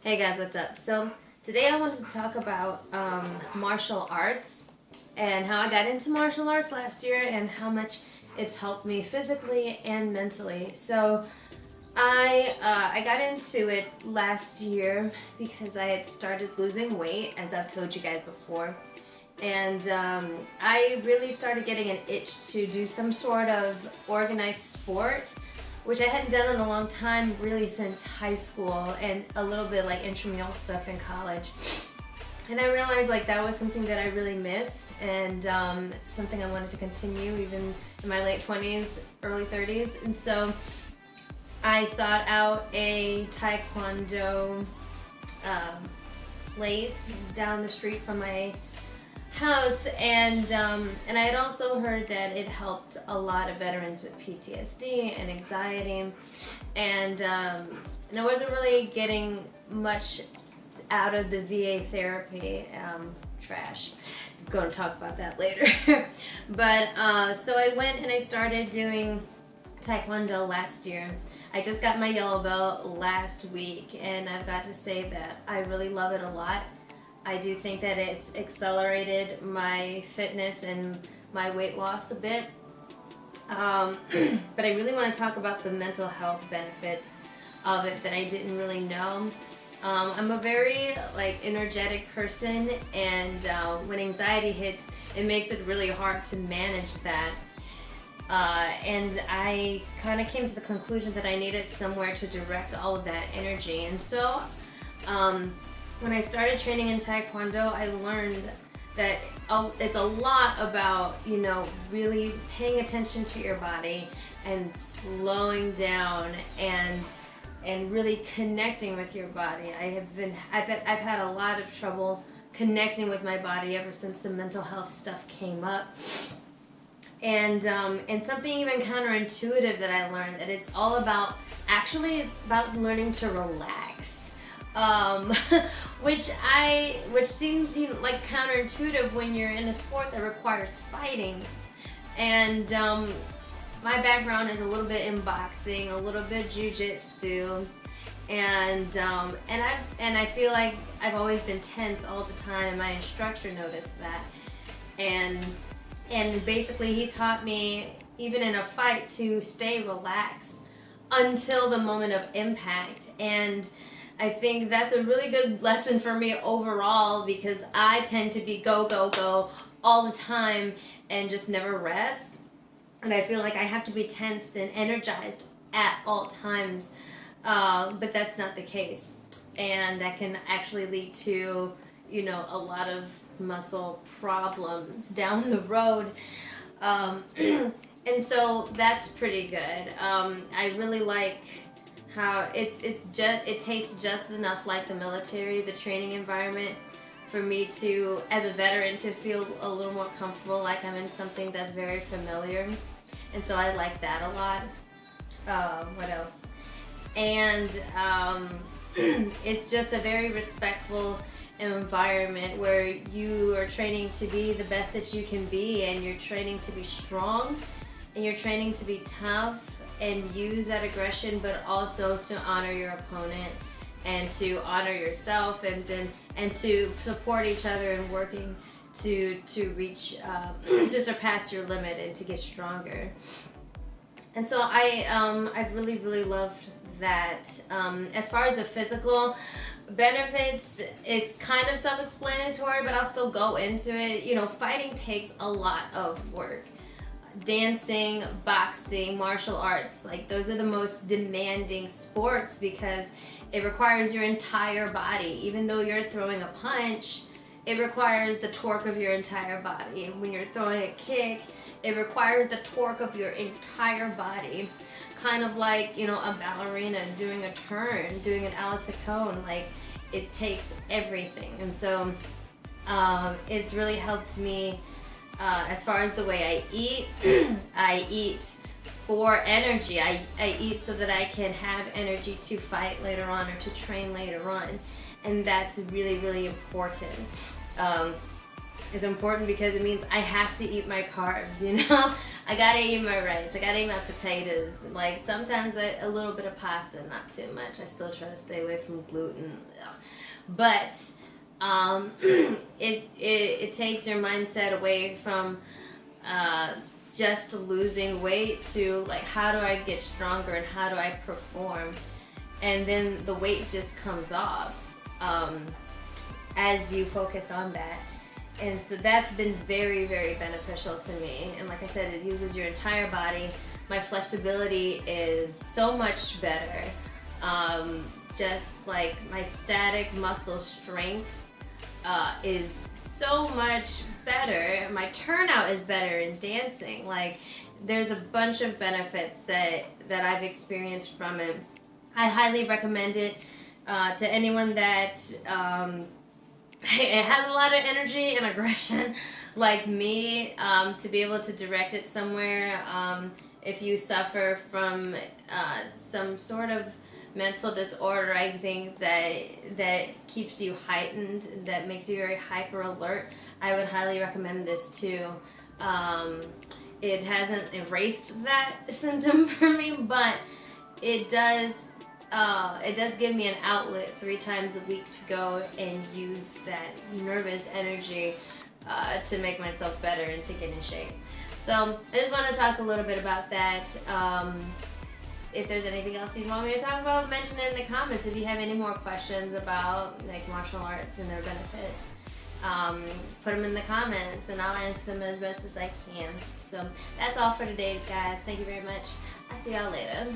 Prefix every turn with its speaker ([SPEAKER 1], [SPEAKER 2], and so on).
[SPEAKER 1] Hey guys, what's up? So today I wanted to talk about martial arts and how I got into martial arts last year and how much it's helped me physically and mentally. So I got into it last year because I had started losing weight, as I've told you guys before. And I really started getting an itch to do some sort of organized sport, which I hadn't done in a long time, really since high school, and a little bit like intramural stuff in college. And I realized like that was something that I really missed, and something I wanted to continue even in my late 20s, early 30s. And so I sought out a Taekwondo place down the street from my house, and I had also heard that it helped a lot of veterans with PTSD and anxiety, and I wasn't really getting much out of the VA therapy. Trash. I'm going to talk about that later. But so I went and I started doing Taekwondo last year. I just got my yellow belt last week, and I've got to say that I really love it a lot. I do think that it's accelerated my fitness and my weight loss a bit. But I really want to talk about the mental health benefits of it that I didn't really know. I'm a very energetic person, and when anxiety hits, it makes it really hard to manage that. And I kind of came to the conclusion that I needed somewhere to direct all of that energy. And so when I started training in Taekwondo, I learned that it's a lot about, really paying attention to your body and slowing down and really connecting with your body. I've had a lot of trouble connecting with my body ever since the mental health stuff came up. And something even counterintuitive that I learned, that it's about learning to relax. Which seems like counterintuitive when you're in a sport that requires fighting. And my background is a little bit in boxing, a little bit jiu-jitsu, and I feel like I've always been tense all the time. My instructor noticed that, and basically he taught me, even in a fight, to stay relaxed until the moment of impact. And I think that's a really good lesson for me overall, because I tend to be go, go, go all the time and just never rest. And I feel like I have to be tensed and energized at all times. But that's not the case. And that can actually lead to, a lot of muscle problems down the road. And so that's pretty good. I really like how it tastes just enough like the military, the training environment, for me to, as a veteran, to feel a little more comfortable, like I'm in something that's very familiar. And so I like that a lot. What else? And it's just a very respectful environment where you are training to be the best that you can be, and you're training to be strong, and you're training to be tough and use that aggression, but also to honor your opponent and to honor yourself, and to support each other and working to reach to surpass your limit and to get stronger. And so I've really loved that. As far as the physical benefits, it's kind of self-explanatory, but I'll still go into it. Fighting takes a lot of work. Dancing, boxing, martial arts, those are the most demanding sports, because it requires your entire body. Even though you're throwing a punch, it requires the torque of your entire body. And when you're throwing a kick, it requires the torque of your entire body. Kind of like, a ballerina doing a turn, doing an Alice Cone. It takes everything. And so it's really helped me. As far as the way I eat, I eat for energy. I eat so that I can have energy to fight later on or to train later on. And that's really, really important. is important because it means I have to eat my carbs, you know? I gotta eat my rice, I gotta eat my potatoes. Like sometimes a little bit of pasta, not too much. I still try to stay away from gluten. Ugh. But it takes your mindset away from just losing weight to like, how do I get stronger and how do I perform? And then the weight just comes off as you focus on that. And so that's been very, very beneficial to me. And like I said, it uses your entire body. My flexibility is so much better. Just like my static muscle strength is so much better. My turnout is better in dancing. Like there's a bunch of benefits that I've experienced from it. I highly recommend it to anyone that it has a lot of energy and aggression like me, to be able to direct it somewhere. If you suffer from some sort of mental disorder, I think that keeps you heightened, that makes you very hyper alert, I would highly recommend this too. It hasn't erased that symptom for me, but it does give me an outlet 3 times a week to go and use that nervous energy to make myself better and to get in shape. So I just want to talk a little bit about that. If there's anything else you want me to talk about, mention it in the comments. If you have any more questions about like martial arts and their benefits, put them in the comments and I'll answer them as best as I can. So that's all for today, guys. Thank you very much. I'll see y'all later.